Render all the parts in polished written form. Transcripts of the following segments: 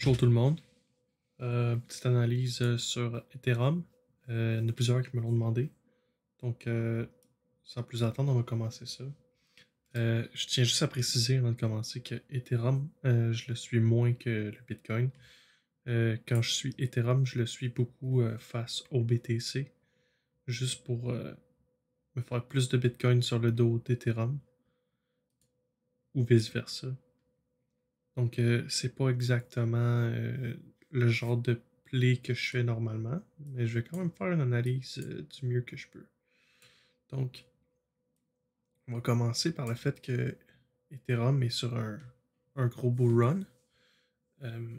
Bonjour tout le monde. Petite analyse sur Ethereum. Il y en a plusieurs qui me l'ont demandé. Donc, sans plus attendre, on va commencer ça. Je tiens juste à préciser avant de commencer que Ethereum, je le suis moins que le Bitcoin. Quand je suis Ethereum, je le suis beaucoup face au BTC, juste pour me faire plus de Bitcoin sur le dos d'Ethereum, ou vice-versa. Donc, c'est pas exactement le genre de play que je fais normalement, mais je vais quand même faire une analyse du mieux que je peux. Donc, on va commencer par le fait que Ethereum est sur un gros bull run. Euh,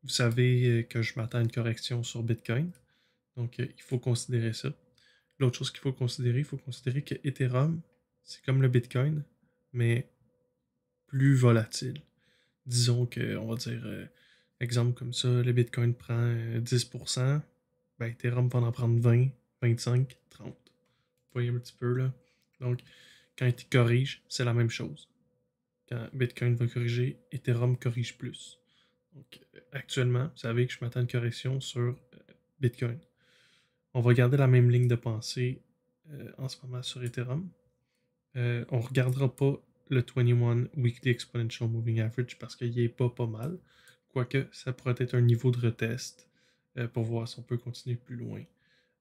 Vous savez que je m'attends à une correction sur Bitcoin, donc il faut considérer ça. L'autre chose qu'il il faut considérer que Ethereum, c'est comme le Bitcoin, mais plus volatile. Disons que, on va dire, exemple comme ça, le Bitcoin prend 10%, ben Ethereum va en prendre 20, 25, 30. Vous voyez un petit peu là. Donc, quand il corrige, c'est la même chose. Quand Bitcoin va corriger, Ethereum corrige plus. Donc, actuellement, vous savez que je m'attends à une correction sur Bitcoin. On va garder la même ligne de pensée en ce moment sur Ethereum. On ne regardera pas le 21 Weekly Exponential Moving Average parce qu'il est pas mal. Quoique, ça pourrait être un niveau de retest pour voir si on peut continuer plus loin.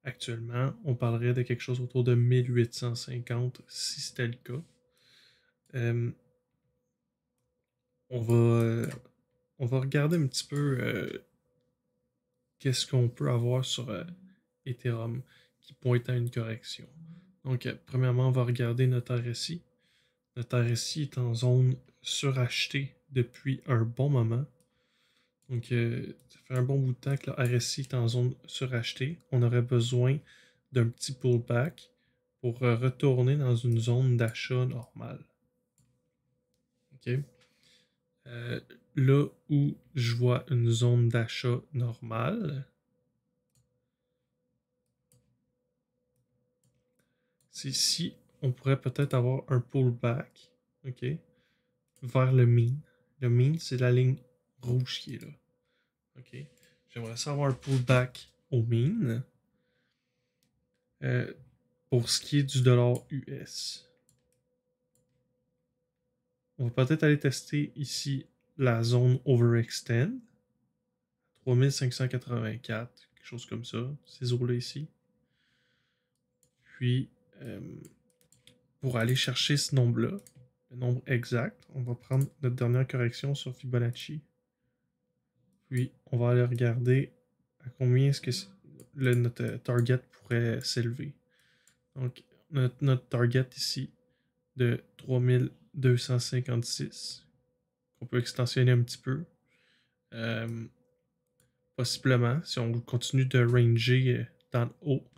Actuellement, on parlerait de quelque chose autour de 1850 si c'était le cas. Euh, on, va, on va regarder un petit peu qu'est-ce qu'on peut avoir sur Ethereum qui pointe à une correction. Donc, premièrement, on va regarder notre RSI. Notre RSI est en zone surachetée depuis un bon moment. Donc, ça fait un bon bout de temps que le RSI est en zone surachetée. On aurait besoin d'un petit pullback pour retourner dans une zone d'achat normale. OK? Euh, Là où je vois une zone d'achat normale, c'est ici, on pourrait peut-être avoir un pullback, OK, vers le mean. Le mean, c'est la ligne rouge qui est là. OK? J'aimerais savoir un pullback au mean. Pour ce qui est du dollar US. On va peut-être aller tester ici la zone overextend. 3584, quelque chose comme ça. Ces eaux-là ici. Puis, pour aller chercher ce nombre-là, le nombre exact, on va prendre notre dernière correction sur Fibonacci. Puis, on va aller regarder à combien est-ce que notre target pourrait s'élever. Donc, notre target ici de 3256, qu'on peut extensionner un petit peu. Possiblement, si on continue de ranger dans le haut,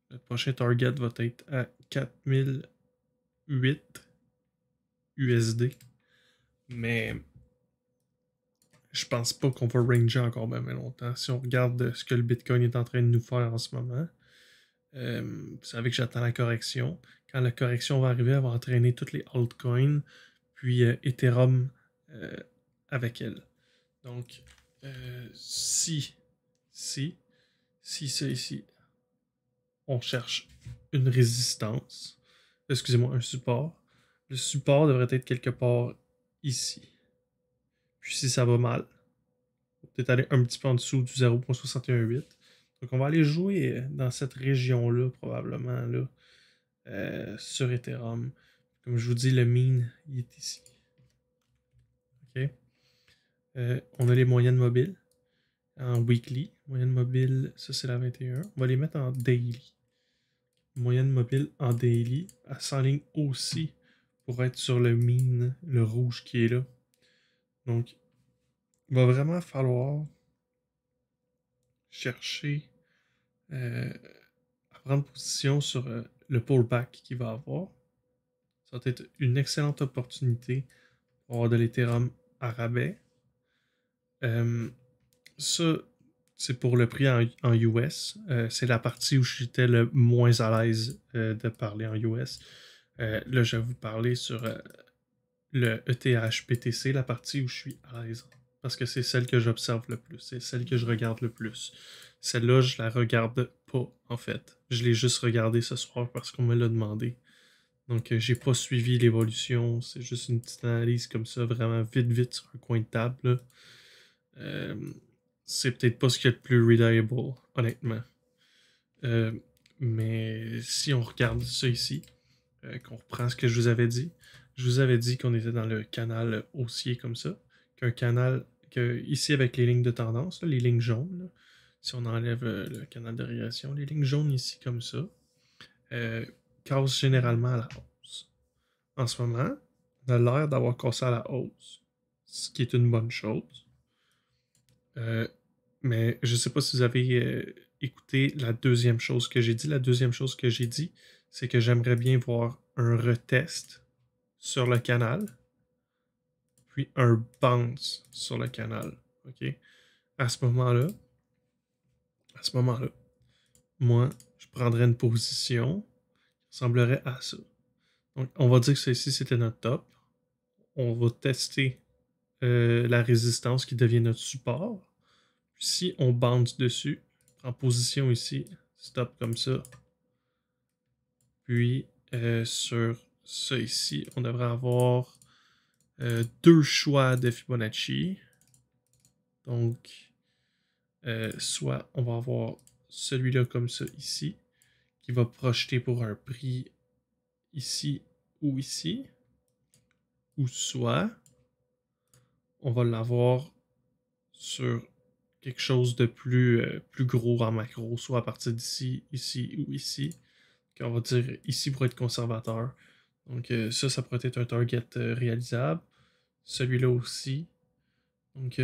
notre prochain target va être à 4008 USD. Mais je pense pas qu'on va ranger encore même longtemps. Si on regarde ce que le Bitcoin est en train de nous faire en ce moment, vous savez que j'attends la correction. Quand la correction va arriver, elle va entraîner toutes les altcoins, puis Ethereum avec elle. Donc, si ça ici, on cherche une résistance, excusez-moi, un support, le support devrait être quelque part ici. Puis si ça va mal, on va peut-être aller un petit peu en dessous du 0.618. Donc on va aller jouer dans cette région-là, probablement, là, sur Ethereum. Comme je vous dis, le mean, il est ici. OK? On a les moyennes mobiles en weekly. Moyenne mobile, ça c'est la 21. On va les mettre en daily. Moyenne mobile en daily. Elle s'enligne aussi pour être sur le mean, le rouge qui est là. Donc, il va vraiment falloir chercher à prendre position sur le pullback qu'il va avoir. Ça va être une excellente opportunité pour avoir de l'Ethereum à rabais. Ça, c'est pour le prix en US. C'est la partie où j'étais le moins à l'aise de parler en US. Là, je vais vous parler sur le ETH BTC, la partie où je suis à l'aise parce que c'est celle que j'observe le plus, c'est celle que je regarde le plus. Celle-là, je la regarde pas, en fait. Je l'ai juste regardée ce soir parce qu'on me l'a demandé. Donc, j'ai pas suivi l'évolution, c'est juste une petite analyse comme ça, vraiment vite, vite sur un coin de table, là. Euh, c'est peut-être pas ce qu'il y a de plus reliable, honnêtement. Euh, mais si on regarde ça ici, qu'on reprend ce que je vous avais dit qu'on était dans le canal haussier comme ça, qu'un canal, que ici avec les lignes de tendance, là, les lignes jaunes, là, si on enlève le canal de régression, les lignes jaunes ici comme ça, euh, cassent généralement à la hausse. En ce moment, on a l'air d'avoir cassé à la hausse, ce qui est une bonne chose. Euh, mais je ne sais pas si vous avez écouté la deuxième chose que j'ai dit. La deuxième chose que j'ai dit, c'est que j'aimerais bien voir un retest sur le canal, puis un bounce sur le canal. OK? À ce moment-là, à ce moment-là, moi, je prendrais une position qui ressemblerait à ça. Donc, on va dire que ceci, c'était notre top. On va tester la résistance qui devient notre support. Puis si on bounce dessus, en position ici, stop comme ça. Puis sur ça ici, on devrait avoir deux choix de Fibonacci. Donc, soit on va avoir celui-là comme ça ici, qui va projeter pour un prix ici ou ici. Ou soit on va l'avoir sur quelque chose de plus gros en macro, soit à partir d'ici, ici ou ici. On va dire ici pour être conservateur. Donc ça pourrait être un target réalisable. Celui-là aussi. Donc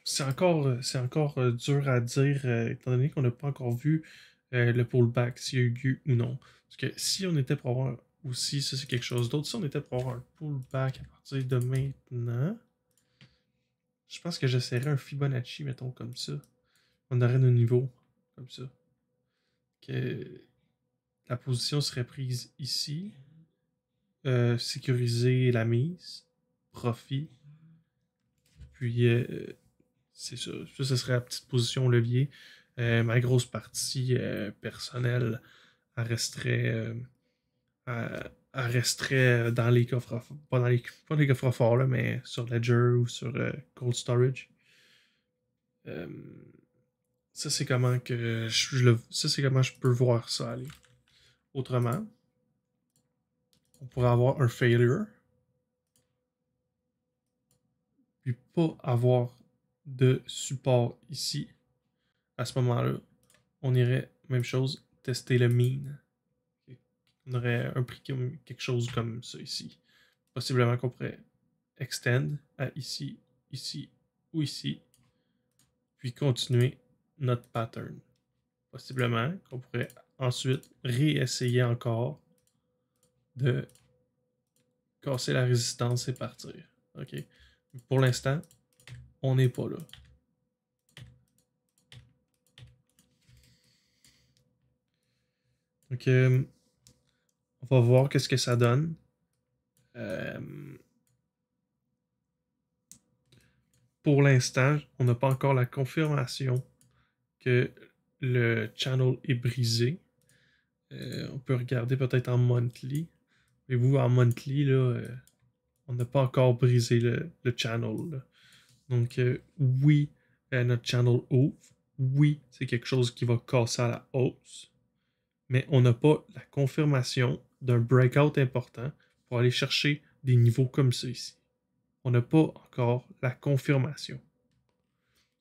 c'est encore dur à dire, étant donné qu'on n'a pas encore vu le pullback, s'il y a eu lieu ou non. Parce que si on était pour avoir aussi, ça c'est quelque chose d'autre, si on était pour avoir un pullback à partir de maintenant, je pense que j'essaierais un Fibonacci, mettons comme ça. On aurait nos niveaux, comme ça. Que la position serait prise ici. Sécuriser la mise, profit. Puis, c'est ça. Ça serait la petite position levier. Ma grosse partie personnelle, elle resterait, elle resterait dans les coffres, pas dans les coffres forts, là, mais sur Ledger ou sur Cold Storage. Euh, ça, c'est comment que ça, c'est comment je peux voir ça aller. Autrement, on pourrait avoir un failure, puis pas avoir de support ici. À ce moment-là, on irait, même chose, tester le mean. On aurait un prix comme quelque chose comme ça ici. Possiblement qu'on pourrait extend à ici, ici ou ici, puis continuer notre pattern. Possiblement qu'on pourrait ensuite réessayer encore de casser la résistance et partir. OK? Pour l'instant, on n'est pas là. Donc, on va voir qu'est-ce que ça donne. Pour l'instant, on n'a pas encore la confirmation que le channel est brisé. On peut regarder peut-être en monthly. Mais vous, en monthly, là, on n'a pas encore brisé le channel. Là. Donc, oui, notre channel ouvre. Oui, c'est quelque chose qui va casser à la hausse. Mais on n'a pas la confirmation d'un breakout important pour aller chercher des niveaux comme ça ici. On n'a pas encore la confirmation.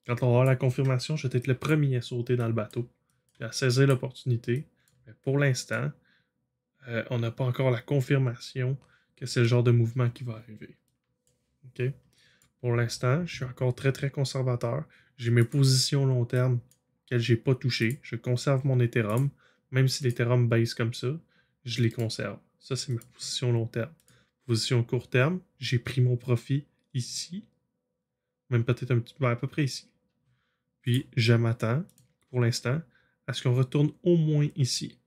Quand on aura la confirmation, je vais être le premier à sauter dans le bateau et à saisir l'opportunité. Mais pour l'instant, on n'a pas encore la confirmation que c'est le genre de mouvement qui va arriver. OK? Pour l'instant, je suis encore très très conservateur. J'ai mes positions long terme qu'elles j'ai pas touchées. Je conserve mon Ethereum. Même si l'Ethereum baisse comme ça, je les conserve. Ça, c'est ma position long terme. Position court terme, j'ai pris mon profit ici. Même peut-être un petit peu à peu près ici. Puis je m'attends, pour l'instant, à ce qu'on retourne au moins ici.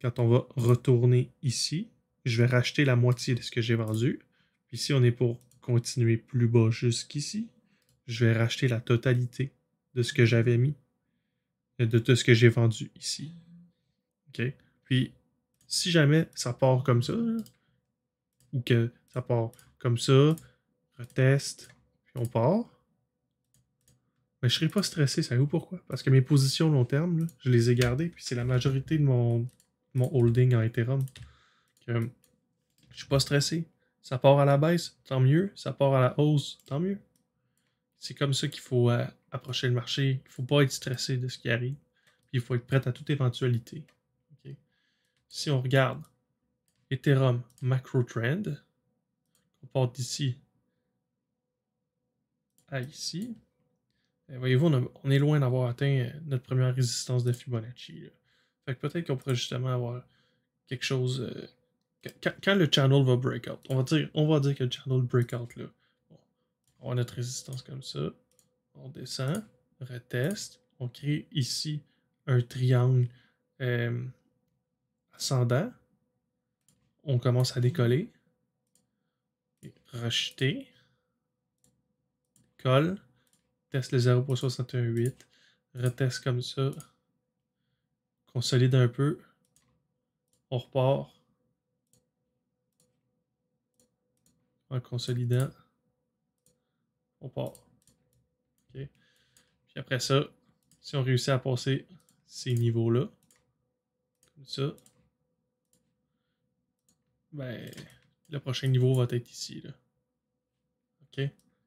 Quand on va retourner ici, je vais racheter la moitié de ce que j'ai vendu. Puis si on est pour continuer plus bas jusqu'ici, je vais racheter la totalité de ce que j'avais mis, de ce que j'ai vendu ici. OK? Puis, si jamais ça part comme ça, là, ou que ça part comme ça, reteste, puis on part, ben, je serai pas stressé. Savez-vous pourquoi? Parce que mes positions long terme, là, je les ai gardées, puis c'est la majorité de mon holding en Ethereum. Que, je suis pas stressé. Ça part à la baisse, tant mieux. Ça part à la hausse, tant mieux. C'est comme ça qu'il faut approcher le marché. Il faut pas être stressé de ce qui arrive. Puis il faut être prêt à toute éventualité. Ok? Si on regarde Ethereum Macro Trend, on part d'ici à ici, voyez-vous, on est loin d'avoir atteint notre première résistance de Fibonacci. Là. Fait que peut-être qu'on pourrait justement avoir quelque chose. Quand le channel va breakout, on va dire que le channel breakout là. Bon, on a notre résistance comme ça. On descend, reteste. On crée ici un triangle ascendant. On commence à décoller. Rejeter. Colle. Teste le 0.618. Reteste comme ça. Consolide un peu. On repart. En consolidant. On part. Okay. Puis après ça, si on réussit à passer ces niveaux-là, comme ça, ben, le prochain niveau va être ici. Là. OK?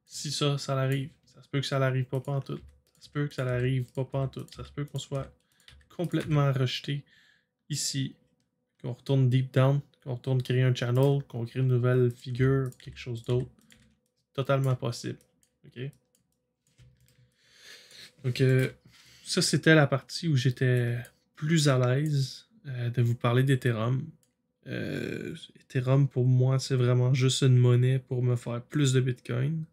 Si ça l'arrive, ça se peut que ça l'arrive pas pantoute. Ça se peut que ça l'arrive pas pantoute. Ça se peut qu'on soit complètement rejeté ici, qu'on retourne deep down, qu'on retourne créer un channel, qu'on crée une nouvelle figure, quelque chose d'autre. Totalement possible. OK? Donc, ça, c'était la partie où j'étais plus à l'aise de vous parler d'Ethereum. Ethereum, pour moi, c'est vraiment juste une monnaie pour me faire plus de Bitcoin.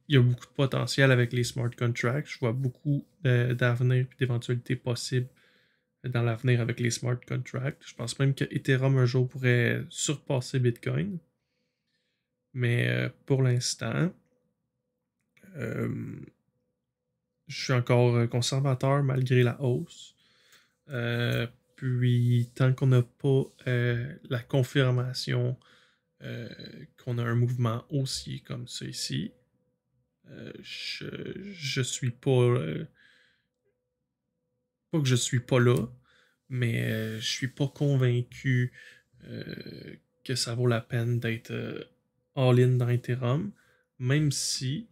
Il y a beaucoup de potentiel avec les smart contracts. Je vois beaucoup d'avenir et d'éventualités possibles dans l'avenir avec les smart contracts. Je pense même que Ethereum un jour pourrait surpasser Bitcoin. Mais pour l'instant, je suis encore conservateur malgré la hausse. Puis, tant qu'on n'a pas la confirmation qu'on a un mouvement haussier comme ça ici, je suis pas. Pas que je suis pas là, mais je suis pas convaincu que ça vaut la peine d'être all-in dans Ethereum, même si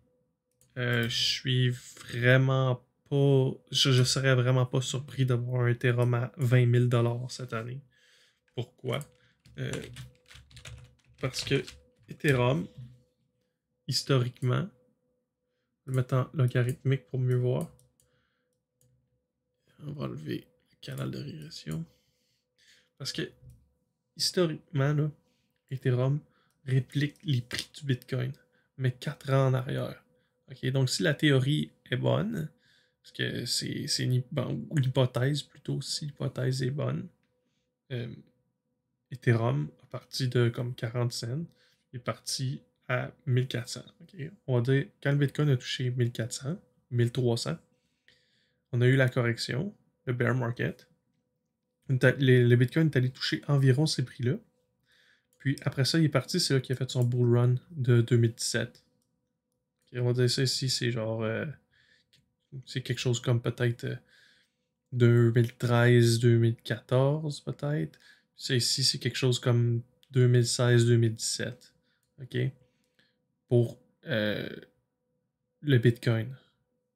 je suis vraiment pas. Je serais vraiment pas surpris d'avoir un Ethereum à 20 000 $ cette année. Pourquoi? Euh, Parce que Ethereum, historiquement, je vais le mettre en logarithmique pour mieux voir. On va enlever le canal de régression. Parce que, historiquement, là, Ethereum réplique les prix du Bitcoin, mais 4 ans en arrière. Okay? Donc, si la théorie est bonne, parce que c'est une hypothèse plutôt, si l'hypothèse est bonne, Ethereum, à partir de comme 40 cents, est parti à 1400. Okay? On va dire, quand le Bitcoin a touché 1400, 1300, on a eu la correction, le bear market. Le Bitcoin est allé toucher environ ces prix-là. Puis après ça, il est parti, c'est là qu'il a fait son bull run de 2017. Okay, on va dire ça ici, c'est genre. C'est quelque chose comme peut-être 2013-2014, peut-être. Ça ici, c'est quelque chose comme 2016-2017. OK? Pour le Bitcoin.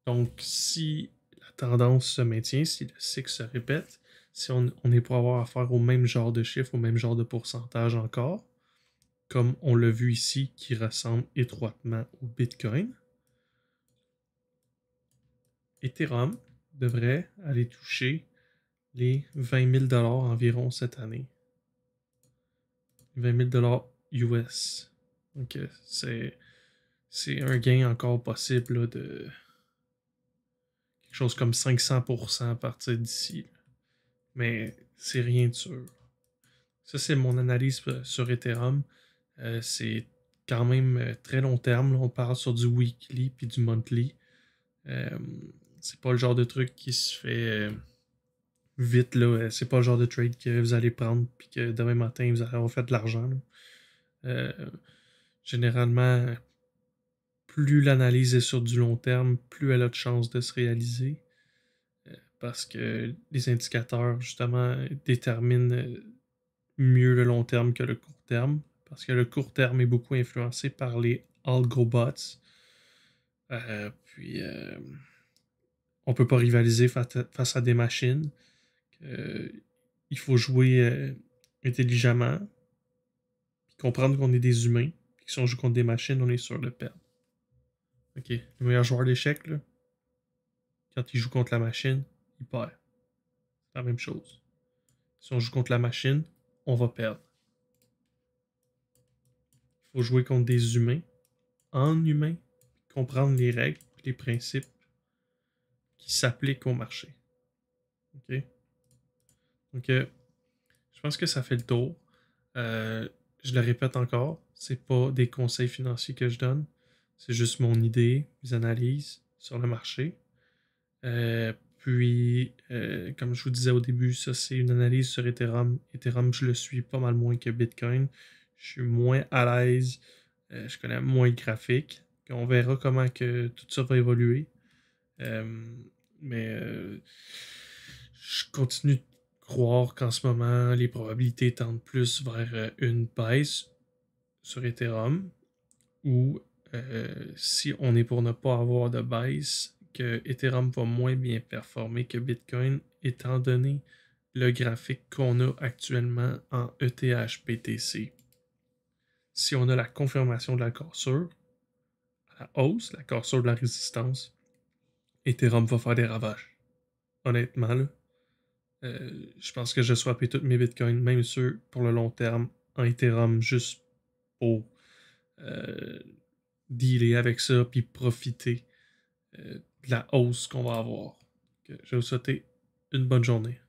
Donc, si la tendance se maintient, si le cycle se répète, si on est pour avoir affaire au même genre de chiffre, au même genre de pourcentage encore, comme on l'a vu ici, qui ressemble étroitement au Bitcoin, Ethereum devrait aller toucher les 20 000 $ environ cette année. 20 000 $ US. Donc, c'est un gain encore possible là, de quelque chose comme 500% à partir d'ici. Mais c'est rien de sûr. Ça, c'est mon analyse sur Ethereum. C'est quand même très long terme. Là. On parle sur du weekly puis du monthly. Euh, c'est pas le genre de truc qui se fait vite. Là. C'est pas le genre de trade que vous allez prendre puis que demain matin vous allez avoir fait de l'argent. Là. Euh, généralement, plus l'analyse est sur du long terme, plus elle a de chances de se réaliser. Parce que les indicateurs, justement, déterminent mieux le long terme que le court terme. Parce que le court terme est beaucoup influencé par les algobots. Puis, on peut pas rivaliser face à des machines. Euh, il faut jouer intelligemment. Puis comprendre qu'on est des humains. Puis que si on joue contre des machines, on est sûr de perdre. Ok, le meilleur joueur d'échecs, là, quand il joue contre la machine, il perd. C'est la même chose. Si on joue contre la machine, on va perdre. Il faut jouer contre des humains, en humain, comprendre les règles, les principes qui s'appliquent au marché. OK? Donc, je pense que ça fait le tour. Je le répète encore, c'est pas des conseils financiers que je donne, c'est juste mon idée, mes analyses sur le marché. Comme je vous disais au début, ça c'est une analyse sur Ethereum. Ethereum, je le suis pas mal moins que Bitcoin. Je suis moins à l'aise. Je connais moins le graphique. On verra comment que tout ça va évoluer. Euh, mais je continue de croire qu'en ce moment, les probabilités tendent plus vers une baisse sur Ethereum ou si on est pour ne pas avoir de baisse, que Ethereum va moins bien performer que Bitcoin, étant donné le graphique qu'on a actuellement en ETH-BTC. Si on a la confirmation de la cassure, la hausse, la cassure de la résistance, Ethereum va faire des ravages. Honnêtement, là, je pense que je swappé tous mes bitcoins, même ceux pour le long terme, en Ethereum, juste pour euh, dealer avec ça puis profiter de la hausse qu'on va avoir. Je vais vous souhaiter une bonne journée.